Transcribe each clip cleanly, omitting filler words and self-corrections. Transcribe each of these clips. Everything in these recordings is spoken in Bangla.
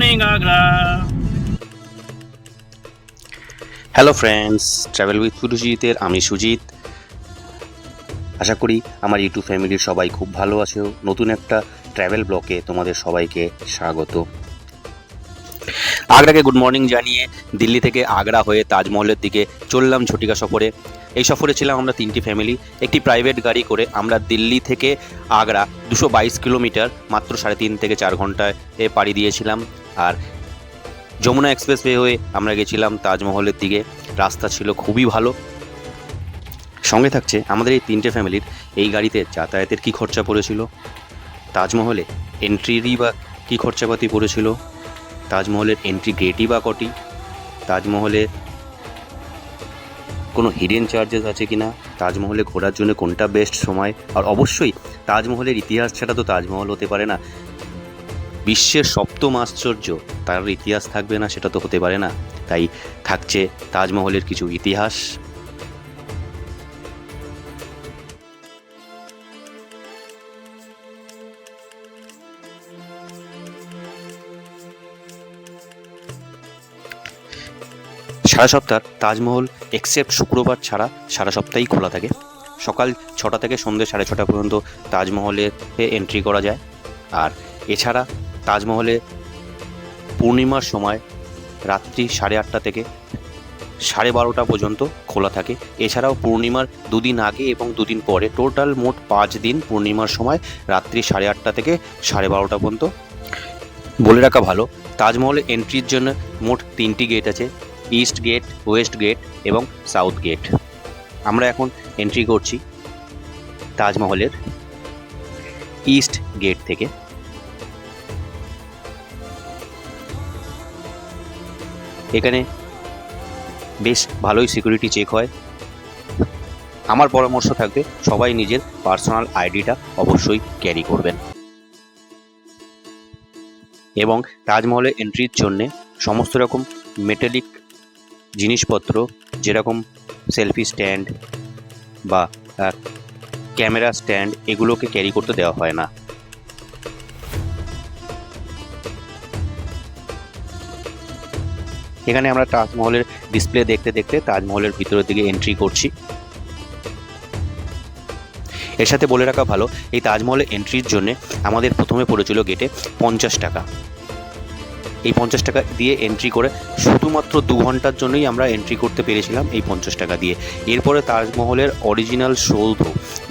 Morning Agra. Hello friends, travel with সুজিতের আমি সুজিত। আশা করি আমার ইউটিউব ফ্যামিলির সবাই খুব ভালো আছো। নতুন একটা ট্রাভেল ব্লগে তোমাদের সবাইকে স্বাগত। আগ্রাকে গুড মর্নিং জানিয়ে দিল্লি থেকে আগ্রা হয়ে তাজমহলের দিকে চললাম ঝটিকা সফরে। এই সফরে ছিলাম আমরা তিনটি ফ্যামিলি। একটি প্রাইভেট গাড়ি করে আমরা দিল্লি থেকে আগ্রা 222 কিলোমিটার মাত্র 3.5 থেকে 4 ঘন্টায় পাড়ি দিয়েছিলাম। আর যমুনা এক্সপ্রেসওয়ে হয়ে আমরা গেছিলাম তাজমহলের দিকে। রাস্তা ছিল খুবই ভালো। সঙ্গে থাকছে আমাদের এই তিনটে ফ্যামিলির এই গাড়িতে যাতায়াতের কী খরচা পড়েছিল, তাজমহলে এন্ট্রিরই বা কী খরচাপাতি পড়েছিল, তাজমহলের এন্ট্রি গেটই বা কটি, তাজমহলে কোনো হিডেন চার্জেস আছে কি না, তাজমহলে ঘোরার জন্য কোনটা বেস্ট সময়, আর অবশ্যই তাজমহলের ইতিহাস ছাড়া তো তাজমহল হতে পারে না। বিশ্বের সপ্তম আশ্চর্য, তার ইতিহাস থাকবে না সেটা তো হতে পারে না। তাই থাকছে তাজমহলের কিছু ইতিহাস। সারা সপ্তাহ তাজমহল এক্সেপ্ট শুক্রবার ছাড়া সারা সপ্তাহই খোলা থাকে। সকাল 6টা থেকে সন্ধ্যে 6:30 পর্যন্ত তাজমহলে এন্ট্রি করা যায়। আর এছাড়া তাজমহলে পূর্ণিমার সময় রাত্রি 8:30 থেকে 12:30 পর্যন্ত খোলা থাকে। এছাড়াও পূর্ণিমার দুদিন আগে এবং দুদিন পরে টোটাল মোট 5 দিন পূর্ণিমার সময় রাত্রি 8:30 থেকে 12:30 পর্যন্ত। বলে রাখা ভালো, তাজমহলে এন্ট্রির জন্য মোট 3টি গেট আছে, ইস্ট গেট, ওয়েস্ট গেট এবং সাউথ গেট। আমরা এখন এন্ট্রি করছি তাজমহলের ইস্ট গেট থেকে। এখানে বেশ ভালোই সিকিউরিটি চেক হয়। আমার পরামর্শ থাকবে সবাই নিজের পার্সোনাল আইডিটা অবশ্যই ক্যারি করবেন। এবং তাজমহলে এন্ট্রির জন্যে সমস্ত রকম মেটালিক জিনিসপত্র, যেরকম সেলফি স্ট্যান্ড বা ক্যামেরা স্ট্যান্ড, এগুলোকে ক্যারি করতে দেওয়া হয় না। এখানে আমরা তাজমহলের ডিসপ্লে দেখতে দেখতে তাজমহলের ভিতরের দিকে এন্ট্রি করছি। এর সাথে বলে রাখা ভালো, এই তাজমহলের এন্ট্রির জন্য আমাদের প্রথমে পড়েছিল গেটে 50 টাকা। এই 50 টাকা দিয়ে এন্ট্রি করে শুধুমাত্র 2 ঘন্টার জন্যই আমরা এন্ট্রি করতে পেরেছিলাম এই 50 টাকা দিয়ে। এরপরে তাজমহলের অরিজিনাল সৌধ,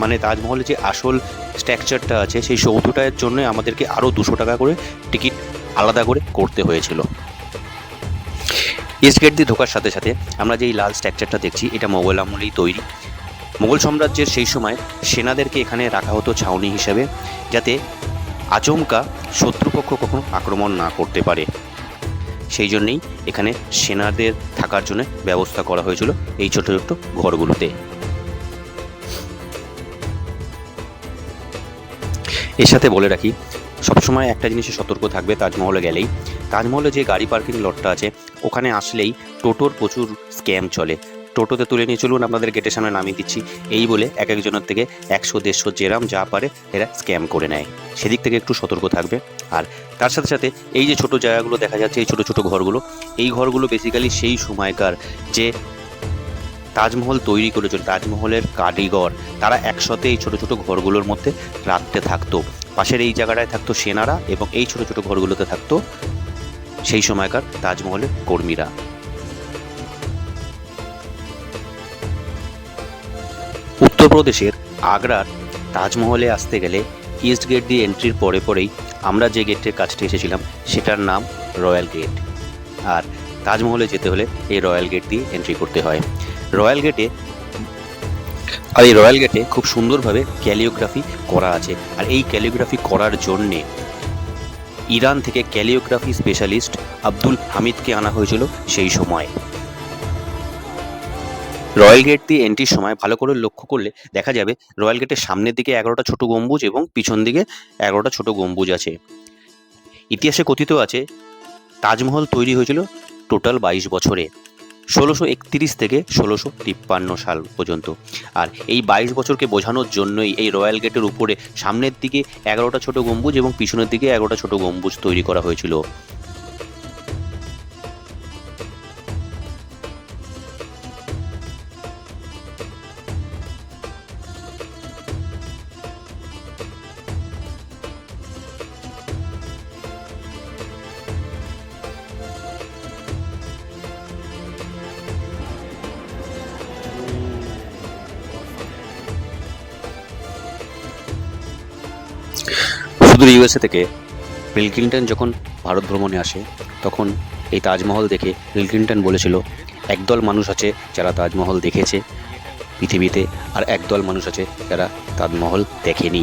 মানে তাজমহলের যে আসল স্ট্রাকচারটা আছে সেই সৌধটার জন্য আমাদেরকে আরও 200 টাকা করে টিকিট আলাদা করে করতে হয়েছিল। ইস্ট গেট দিয়ে ঢোকার সাথে সাথে আমরা যে এই লাল স্ট্রাকচারটা দেখছি, এটা মোগল আমলেই তৈরি। মোগল সাম্রাজ্যের সেই সময় সেনাদেরকে এখানে রাখা হতো ছাউনি হিসাবে, যাতে আচমকা শত্রুপক্ষ কখনো আক্রমণ না করতে পারে। সেই জন্যেই এখানে সেনাদের থাকার জন্য ব্যবস্থা করা হয়েছিল এই ছোট ছোট ঘরগুলোতে। এর সাথে বলে রাখি, সবসময় একটা জিনিসে সতর্ক থাকবে তাজমহলে গেলেই। তাজমহলে যে গাড়ি পার্কিং লটটা আছে ওখানে আসলেই টোটোর প্রচুর স্ক্যাম চলে। টোটোতে তুলে নিয়ে চলুন, আপনাদের গেটের সামনে নামিয়ে দিচ্ছি, এই বলে এক একজনের থেকে 100-150 যেরাম যা পারে এরা স্ক্যাম করে নেয়। সেদিক থেকে একটু সতর্ক থাকবে। আর তার সাথে সাথে এই যে ছোট জায়গাগুলো দেখা যাচ্ছে, এই ছোট ছোট ঘরগুলো, এই ঘরগুলো বেসিক্যালি সেই সময়কার যে তাজমহল তৈরি করেছিল তাজমহলের কারিগর, তারা একসাথে এই ছোট ছোট ঘরগুলোর মধ্যে রাত্রে থাকতো। পাশের এই জায়গাটায় থাকতো সেনারা এবং এই ছোট ছোট ঘরগুলোতে থাকতো সেই সময়কার তাজমহলের কর্মীরা। উত্তরপ্রদেশের আগ্রার তাজমহলে আসতে গেলে ইস্ট গেট দিয়ে এন্ট্রির পরে পরেই আমরা যে গেটের কাছটি এসেছিলাম সেটার নাম রয়্যাল গেট। আর তাজমহলে যেতে হলে এই রয়্যাল গেট দিয়ে এন্ট্রি করতে হয়। এই রয়্যাল গেটে খুব সুন্দরভাবে ক্যালিওগ্রাফি করা আছে। আর এই ক্যালিওগ্রাফি করার জন্যে ইরান থেকে ক্যালিওগ্রাফি স্পেশালিস্ট আব্দুল হামিদকে আনা হয়েছিল সেই সময়। রয়্যাল গেট দিয়ে এন্ট্রির সময় ভালো করে লক্ষ্য করলে দেখা যাবে রয়্যাল গেটের সামনের দিকে 11টা ছোট গম্বুজ এবং পিছন দিকে 11টা ছোট গম্বুজ আছে। ইতিহাসে কথিত আছে তাজমহল তৈরি হয়েছিল টোটাল 22 বছরে, 1631 থেকে 1653 সাল পর্যন্ত। আর এই 22 বছরকে বোঝানোর জন্যই এই রয়্যাল গেটের উপরে সামনের দিকে 11টা ছোট গম্বুজ এবং পিছনের দিকে 11টা ছোট গম্বুজ তৈরি করা হয়েছিল। ইউএসএ থেকে বিল ক্লিন্টন যখন ভারত ভ্রমণে আসে তখন এই তাজমহল দেখে বিল ক্লিন্টন বলেছিল, একদল মানুষ আছে যারা তাজমহল দেখেছে পৃথিবীতে, আর একদল মানুষ আছে যারা তাজমহল দেখেনি।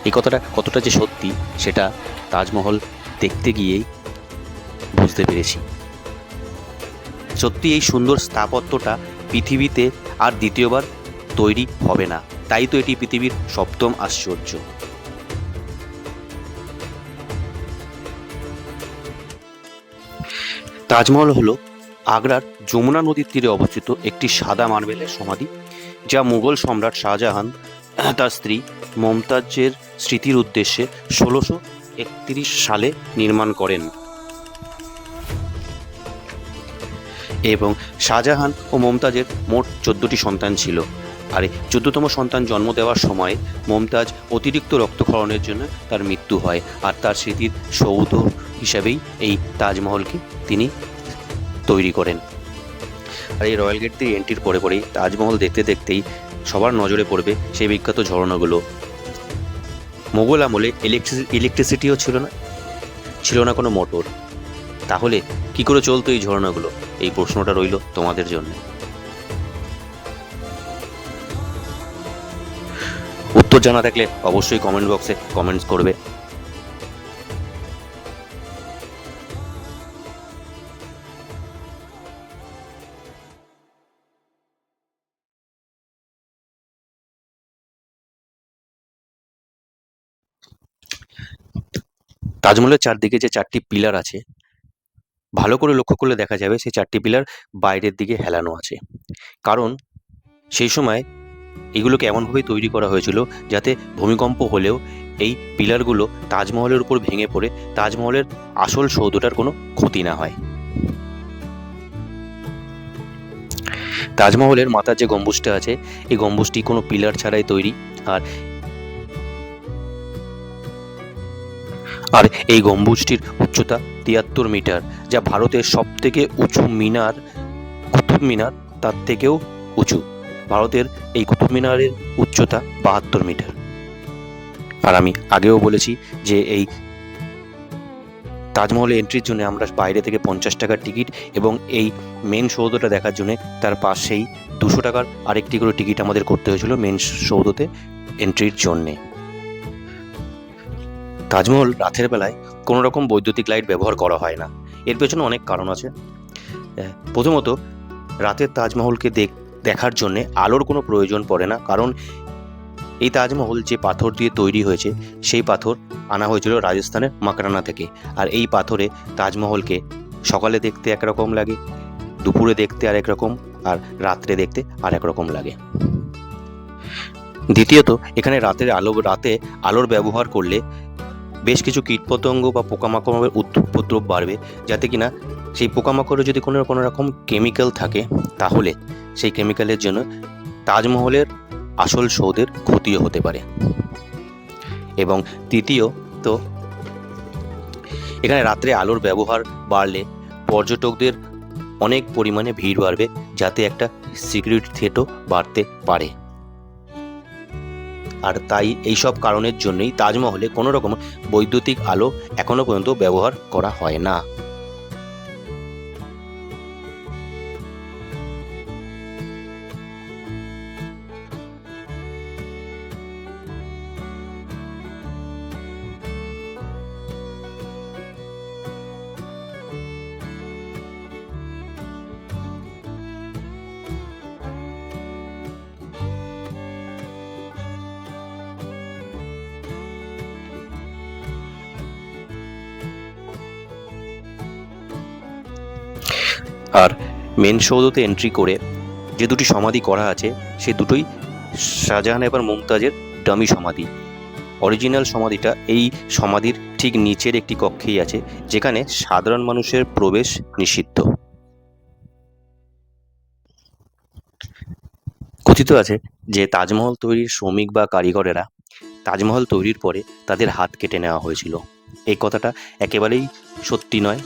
এই কথাটা কতটা যে সত্যি সেটা তাজমহল দেখতে গিয়েই বুঝতে পেরেছি। সত্যি এই সুন্দর স্থাপত্যটা পৃথিবীতে আর দ্বিতীয়বার তৈরি হবে না, তাই তো এটি পৃথিবীর সপ্তম আশ্চর্য। তাজমহল হলো আগ্রার যমুনা নদীর তীরে অবস্থিত একটি সাদা মার্বেলের সমাধি, যা মুঘল সম্রাট শাহজাহান তার স্ত্রী মমতাজের স্মৃতির উদ্দেশ্যে 1631 সালে নির্মাণ করেন। এবং শাহজাহান ও মমতাজের মোট 14টি সন্তান ছিল, আর 14তম সন্তান জন্ম দেওয়ার সময় মমতাজ অতিরিক্ত রক্তক্ষরণের জন্য তার মৃত্যু হয়, আর তার স্মৃতির সৌধ হিসাবেই এই তাজমহলকে তিনি তৈরি করেন। আর এই রয়্যাল গেট দিয়ে এন্ট্রির পরে পরেই তাজমহল দেখতে দেখতেই সবার নজরে পড়বে সেই বিখ্যাত ঝর্ণাগুলো। মোগল আমলে ইলেকট্রিসিটিও ছিল না কোনো মোটর, তাহলে কি করে চলতো এই ঝর্ণাগুলো? এই প্রশ্নটা রইল তোমাদের জন্য। উত্তর জানা থাকলে অবশ্যই কমেন্ট বক্সে কমেন্টস করবে। তাজমহলের চারদিকে যে 4টি পিলার আছে, ভালো করে লক্ষ্য করলে দেখা যাবে সেই 4টি পিলার বাইরের দিকে হেলানো আছে। কারণ সেই সময় এগুলোকে এমনভাবেই তৈরি করা হয়েছিল যাতে ভূমিকম্প হলেও এই পিলারগুলো তাজমহলের উপর ভেঙে পড়ে তাজমহলের আসল সৌধটার কোনো ক্ষতি না হয়। তাজমহলের মাথার যে গম্বুজটা আছে, এই গম্বুজটি কোনো পিলার ছাড়াই তৈরি, আর এই গম্বুজটির উচ্চতা 73 মিটার, যা ভারতের সবথেকে উঁচু মিনার কুতুব মিনার তার থেকেও উঁচু। ভারতের এই কুতুব মিনারের উচ্চতা 72 মিটার। আর আমি আগেও বলেছি যে এই তাজমহলে এন্ট্রির জন্য আমরা বাইরে থেকে 50 টাকার টিকিট, এবং এই মেন সৌধটা দেখার জন্য তার পাশেই 200 টাকার আরেকটি করে টিকিট আমাদের করতে হয়েছিল মেন সৌধতে এন্ট্রির জন্যে। তাজমহল রাতের বেলায় কোনো রকম বৈদ্যুতিক লাইট ব্যবহার করা হয় না। এর পেছনে অনেক কারণ আছে। প্রথমত, রাতের তাজমহলকে দেখার জন্যে আলোর কোনো প্রয়োজন পড়ে না, কারণ এই তাজমহল যে পাথর দিয়ে তৈরি হয়েছে সেই পাথর আনা হয়েছিল রাজস্থানের মাকরানা থেকে। আর এই পাথরে তাজমহলকে সকালে দেখতে একরকম লাগে, দুপুরে দেখতে আরেক রকম, আর রাত্রে দেখতে আরেক রকম লাগে। দ্বিতীয়ত, এখানে রাতে আলোর ব্যবহার করলে বেশ কিছু কীটপতঙ্গ বা পোকামাকড়ের উপদ্রব বাড়বে, যাতে কিনা সেই পোকামাকড়ে যদি কোনো রকম কেমিক্যাল থাকে তাহলে সেই কেমিক্যালের জন্য তাজমহলের আসল সৌধের ক্ষতিও হতে পারে। এবং তৃতীয়ত, এখানে রাত্রে আলোর ব্যবহার বাড়লে পর্যটকদের অনেক পরিমাণে ভিড় বাড়বে, যাতে একটা সিকিউরিটি থ্রেটও বাড়তে পারে। আর তাই এইসব কারণের জন্যই তাজমহলে কোনো রকম বৈদ্যুতিক আলো এখনো পর্যন্ত ব্যবহার করা হয় না। আর মেন সৌধতে এন্ট্রি করে যে দুটি সমাধি করা আছে সে দুটোই শাহজাহান এবং মুমতাজের ডামি সমাধি। অরিজিনাল সমাধিটা এই সমাধির ঠিক নিচের একটি কক্ষেই আছে, যেখানে সাধারণ মানুষের প্রবেশ নিষিদ্ধ। কথিত আছে যে তাজমহল তৈরির শ্রমিক বা কারিগরেরা তাজমহল তৈরির পরে তাদের হাত কেটে নেওয়া হয়েছিল। এই কথাটা একেবারেই সত্যি নয়।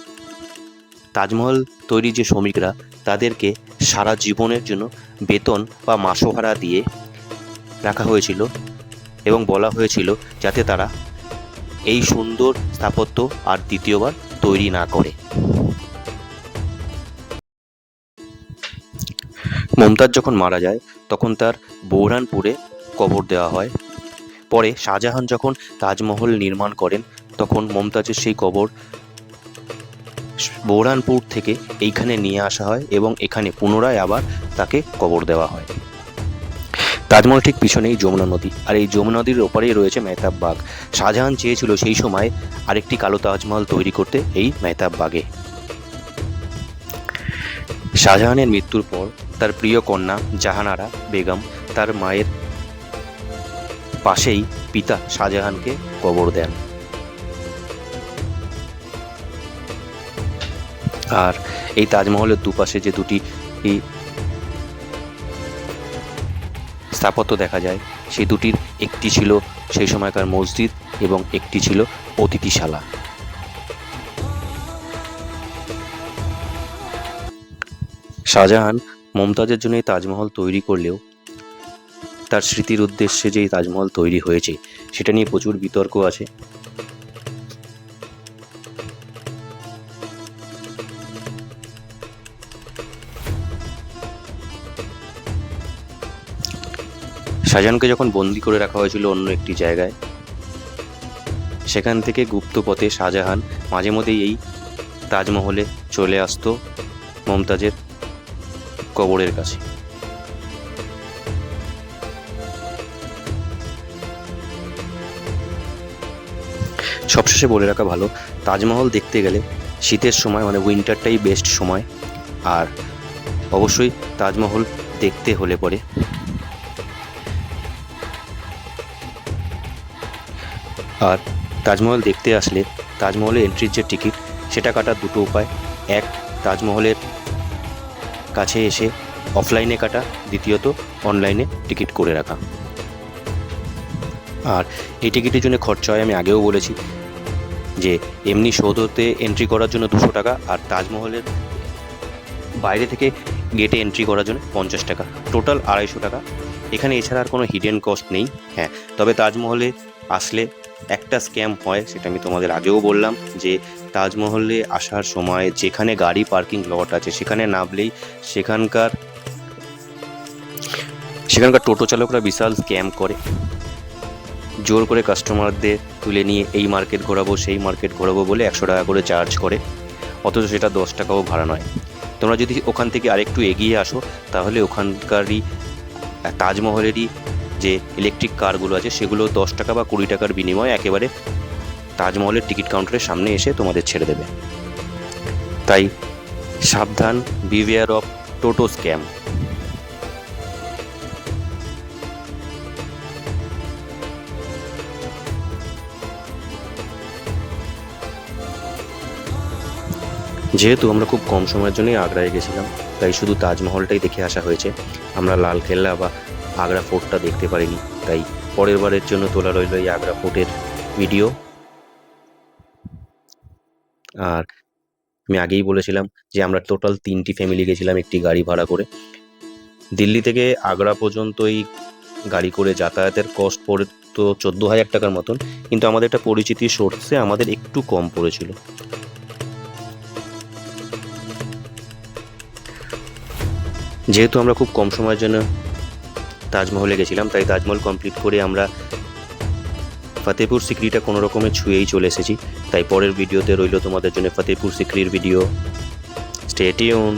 তাজমহল তৈরির যে শ্রমিকরা, তাদেরকে সারা জীবনের জন্য বেতন বা মাসোহারা দিয়ে রাখা হয়েছিল এবং বলা হয়েছিল যাতে তারা এই সুন্দর স্থাপত্য আর দ্বিতীয়বার তৈরি না করে। মমতাজ যখন মারা যায় তখন তার বোরহানপুরে কবর দেওয়া হয়। পরে শাহজাহান যখন তাজমহল নির্মাণ করেন তখন মমতাজের সেই কবর বোরহানপুর থেকে এইখানে নিয়ে আসা হয় এবং এখানে পুনরায় আবার তাকে কবর দেওয়া হয়। তাজমহল ঠিক পিছনেই যমুনা নদী, আর এই যমুনা নদীর ওপারেই রয়েছে মেহতাব বাগ। শাহজাহান চেয়েছিল সেই সময় আরেকটি কালো তাজমহল তৈরি করতে এই মেহতাব বাগে। শাহজাহানের মৃত্যুর পর তার প্রিয় কন্যা জাহানারা বেগম তার মায়ের পাশেই পিতা শাহজাহানকে কবর দেন। আর এই তাজমহলের দুপাশে যে দুটি স্থাপত্য দেখা যায় সেই দুটির একটি ছিল সেই সময়কার মসজিদ এবং একটি ছিল অতিথিশালা। শাহজাহান মমতাজের জন্য এই তাজমহল তৈরি করলেও তার স্মৃতির উদ্দেশ্যে যে তাজমহল তৈরি হয়েছে সেটা নিয়ে প্রচুর বিতর্ক আছে। শাহজাহানকে যখন বন্দি করে রাখা হয়েছিল অন্য একটি জায়গায়, সেখান থেকে গুপ্তপথে শাহজাহান মাঝে মধ্যেই এই তাজমহলে চলে আসতো মমতাজের কবরের কাছে। সবশেষে বলে রাখা ভালো, তাজমহল দেখতে গেলে শীতের সময় মানে উইন্টারটাই বেস্ট সময়। আর অবশ্যই তাজমহল দেখতে হলে পরে আর তাজমহল দেখতে আসলে তাজমহলের এন্ট্রির যে টিকিট সেটা কাটার দুটো উপায়। এক, তাজমহলের কাছে এসে অফলাইনে কাটা, দ্বিতীয়ত অনলাইনে টিকিট করে রাখা। আর এই টিকিটের জন্য খরচা হয়, আমি আগেও বলেছি যে এমনি সৌধতে এন্ট্রি করার জন্য 200 টাকা, আর তাজমহলের বাইরে থেকে গেটে এন্ট্রি করার জন্য 50 টাকা, টোটাল 250 টাকা। এখানে এছাড়া আর কোনো হিডেন কস্ট নেই। হ্যাঁ, তবে তাজমহলে আসলে একটা স্ক্যাম হয়, সেটা আমি তোমাদের আগেও বললাম যে তাজমহলে আসার সময় যেখানে গাড়ি পার্কিং লট আছে সেখানে নামলেই সেখানকার টোটো চালকরা বিশাল স্ক্যাম করে। জোর করে কাস্টমারদের তুলে নিয়ে এই মার্কেট ঘোরাবো সেই মার্কেট ঘোরাবো বলে 100 টাকা করে চার্জ করে, অথচ সেটা 10 টাকাও ভাড়া নয়। তোমরা যদি ওখান থেকে আরেকটু এগিয়ে আসো তাহলে ওখানকারই তাজমহলেরই যে ইলেকট্রিক কারগুলো আছে সেগুলো 10 টাকা বা 20 টাকার বিনিময়ে একেবারে তাজমহলের টিকিট কাউন্টারের সামনে এসে তোমাদের ছেড়ে দেবে। তাই সাবধান, বিওয়্যার অফ টোটো স্ক্যাম। যেহেতু আমরা খুব কম সময়ের জন্যই আগ্রায় গেছিলাম, তাই শুধু তাজমহলটাই দেখে আসা হয়েছে। আমরা লাল কেল্লা বা আগ্রা ফোর্টটা দেখতে পারিনি, তাই পরের বারের জন্য তোলা রইল এই আগ্রা ফোর্টের ভিডিও। আর আমি আগেই বলেছিলাম যে আমরা টোটাল 3টি ফ্যামিলি গেছিলাম একটি গাড়ি ভাড়া করে। দিল্লি থেকে আগ্রা পর্যন্ত এই গাড়ি করে যাতায়াতের কস্ট পড়ে তো 14,000 টাকার মতন, কিন্তু আমাদের একটা পরিচিতি সোর্সে আমাদের একটু কম পড়েছিল। যেহেতু আমরা খুব কম সময়ের জন্য তাজমহলে গেছিলাম, তাই তাজমহল কমপ্লিট করে আমরা ফতেপুর সিক্রিটা কোনো রকমে ছুঁয়েই চলে এসেছি। তাই পরের ভিডিওতে রইল তোমাদের জন্য ফতেপুর সিক্রির ভিডিও। Stay tune.